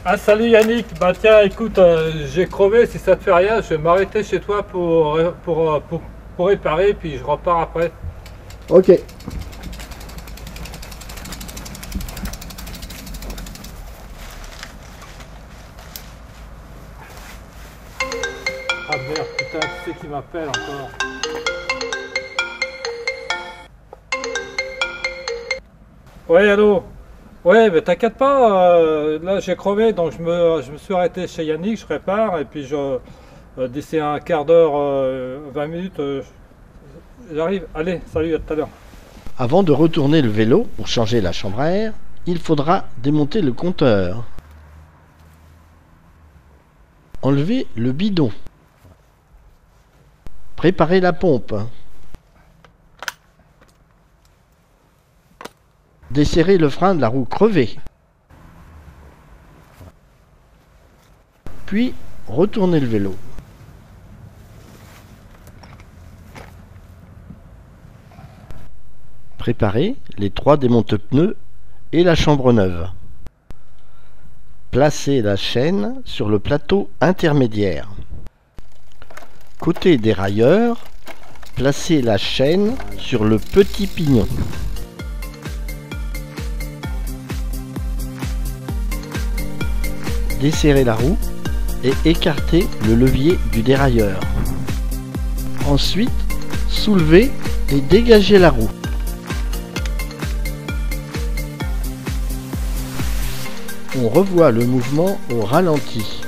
Ah salut Yannick, bah tiens écoute, j'ai crevé, si ça te fait rien, je vais m'arrêter chez toi pour réparer, puis je repars après. Ok. Ah merde, putain, qui c'est qui m'appelle encore? Ouais, allô? Ouais, mais t'inquiète pas, là j'ai crevé, donc je me suis arrêté chez Yannick, je répare, et puis d'ici un quart d'heure, 20 minutes, j'arrive. Allez, salut, à tout à l'heure. Avant de retourner le vélo pour changer la chambre à air, il faudra démonter le compteur. Enlever le bidon. Préparer la pompe. Desserrer le frein de la roue crevée. Puis retourner le vélo. Préparer les 3 démonte-pneus et la chambre neuve. Placer la chaîne sur le plateau intermédiaire. Côté dérailleur, placez la chaîne sur le petit pignon. Desserrez la roue et écartez le levier du dérailleur. Ensuite, soulevez et dégagez la roue. On revoit le mouvement au ralenti.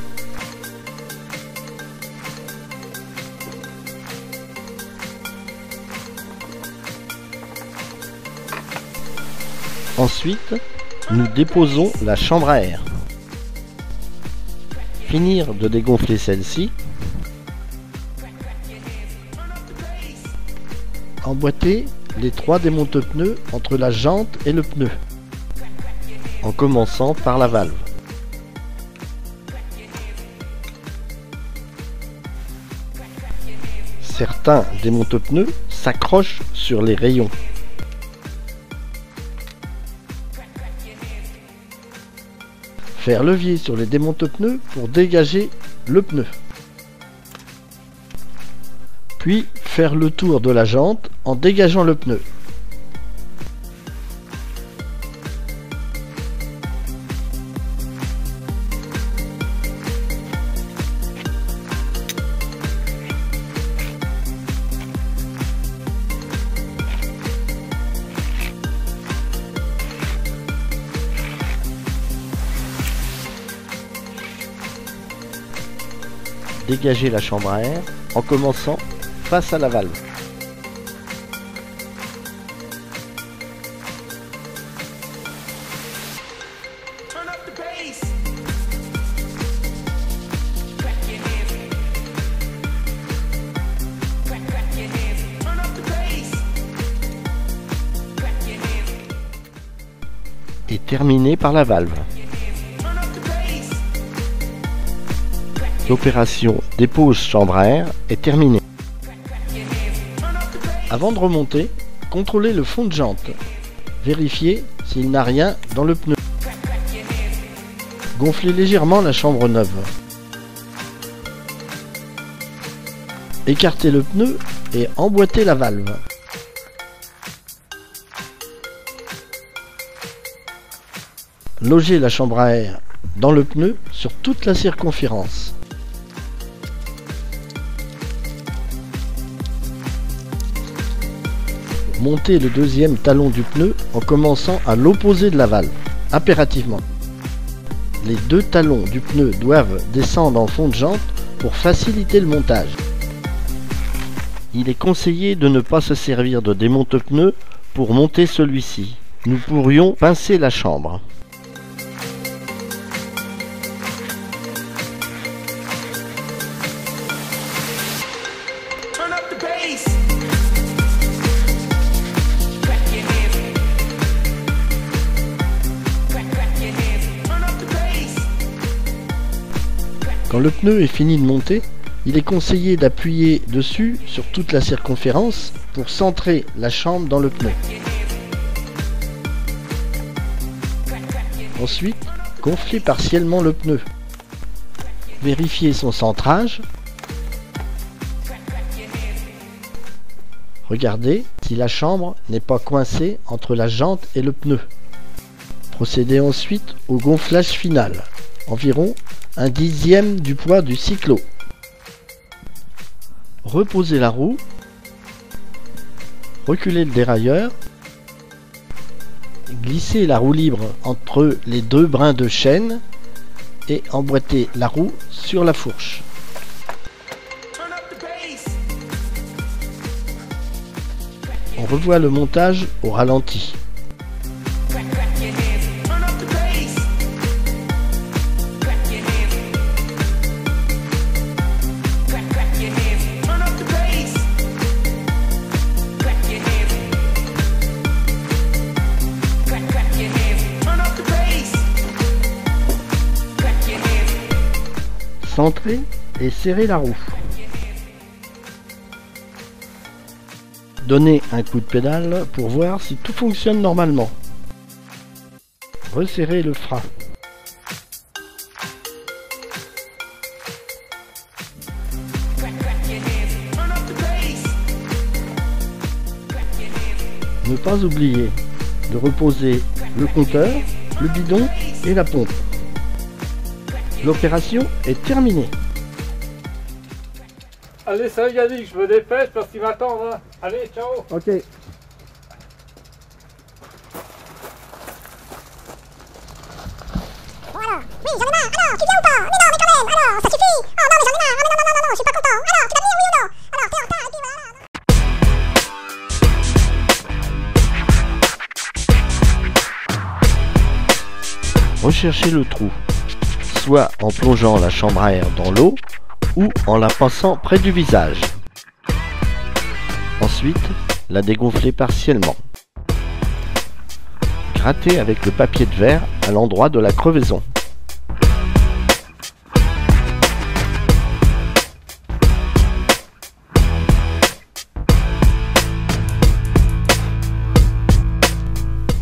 Ensuite, nous déposons la chambre à air. Finir de dégonfler celle-ci. Emboîter les 3 démonte-pneus entre la jante et le pneu, en commençant par la valve. Certains démonte-pneus s'accrochent sur les rayons. Faire levier sur les démonte-pneus pour dégager le pneu. Puis faire le tour de la jante en dégageant le pneu. Dégager la chambre à air en commençant face à la valve. Et terminer par la valve. L'opération dépose chambre à air est terminée. Avant de remonter, contrôlez le fond de jante. Vérifiez s'il n'a rien dans le pneu. Gonflez légèrement la chambre neuve. Écartez le pneu et emboîtez la valve. Logez la chambre à air dans le pneu sur toute la circonférence. Montez le deuxième talon du pneu en commençant à l'opposé de la valve, impérativement. Les 2 talons du pneu doivent descendre en fond de jante pour faciliter le montage. Il est conseillé de ne pas se servir de démonte-pneus pour monter celui-ci. Nous pourrions pincer la chambre. Quand le pneu est fini de monter, il est conseillé d'appuyer dessus sur toute la circonférence pour centrer la chambre dans le pneu. Ensuite, Gonflez partiellement le pneu. Vérifiez son centrage. Regardez si la chambre n'est pas coincée entre la jante et le pneu. Procédez ensuite au gonflage final, environ 1/10 du poids du cyclo. Reposez la roue, reculez le dérailleur, glissez la roue libre entre les deux brins de chaîne et emboîtez la roue sur la fourche. On revoit le montage au ralenti. Centrez et serrez la roue. Donnez un coup de pédale pour voir si tout fonctionne normalement. Resserrez le frein. Ne pas oublier de reposer le compteur, le bidon et la pompe. L'opération est terminée. Allez, salut Yannick, je me dépêche parce qu'il m'attend. Hein. Allez, ciao. Ok. Voilà. Oui, j'en ai marre. Alors, tu viens ou pas? Mais non, mais quand même. Alors, ça suffit. Oh non, mais j'en ai marre. Ah, mais non, je suis pas content. Alors, tu vas venir, oui ou non? Alors, t'es en retard et puis voilà. Recherchez le trou, soit en plongeant la chambre à air dans l'eau ou en la passant près du visage. Ensuite, la dégonflez partiellement. Grattez avec le papier de verre à l'endroit de la crevaison.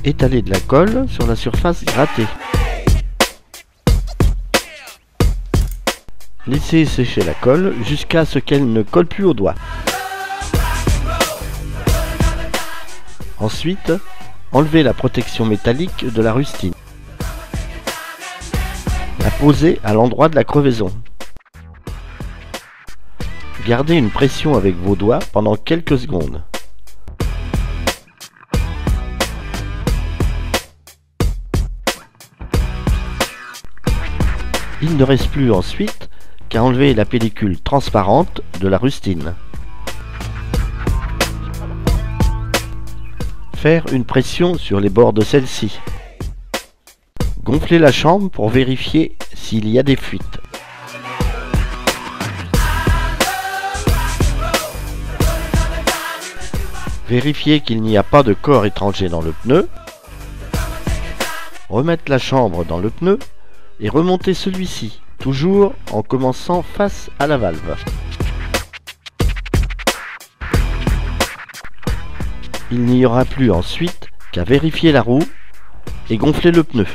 Étalez de la colle sur la surface grattée. Laissez sécher la colle jusqu'à ce qu'elle ne colle plus au doigt. Ensuite, enlevez la protection métallique de la rustine. La posez à l'endroit de la crevaison. Gardez une pression avec vos doigts pendant quelques secondes. Il ne reste plus ensuite qu'à enlever la pellicule transparente de la rustine. Faire une pression sur les bords de celle-ci. Gonflez la chambre pour vérifier s'il y a des fuites. Vérifiez qu'il n'y a pas de corps étranger dans le pneu. Remettre la chambre dans le pneu et remonter celui-ci, toujours en commençant face à la valve. Il n'y aura plus ensuite qu'à vérifier la roue et gonfler le pneu.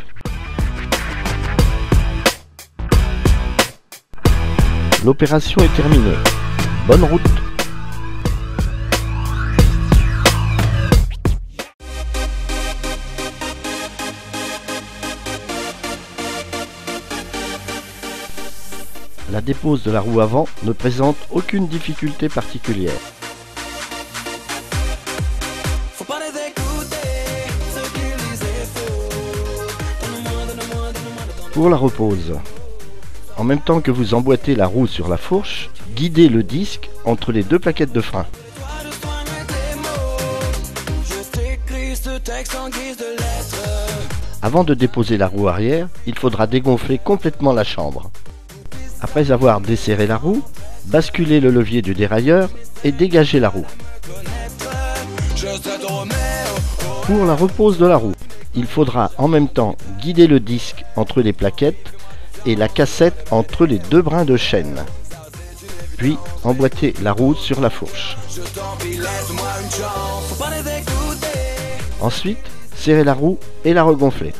L'opération est terminée. Bonne route! La dépose de la roue avant ne présente aucune difficulté particulière. Pour la repose, en même temps que vous emboîtez la roue sur la fourche, guidez le disque entre les deux plaquettes de frein. Avant de déposer la roue arrière, il faudra dégonfler complètement la chambre. Après avoir desserré la roue, basculez le levier du dérailleur et dégagez la roue. Pour la repose de la roue, il faudra en même temps guider le disque entre les plaquettes et la cassette entre les deux brins de chaîne. Puis emboîter la roue sur la fourche. Ensuite, serrez la roue et la regonflez.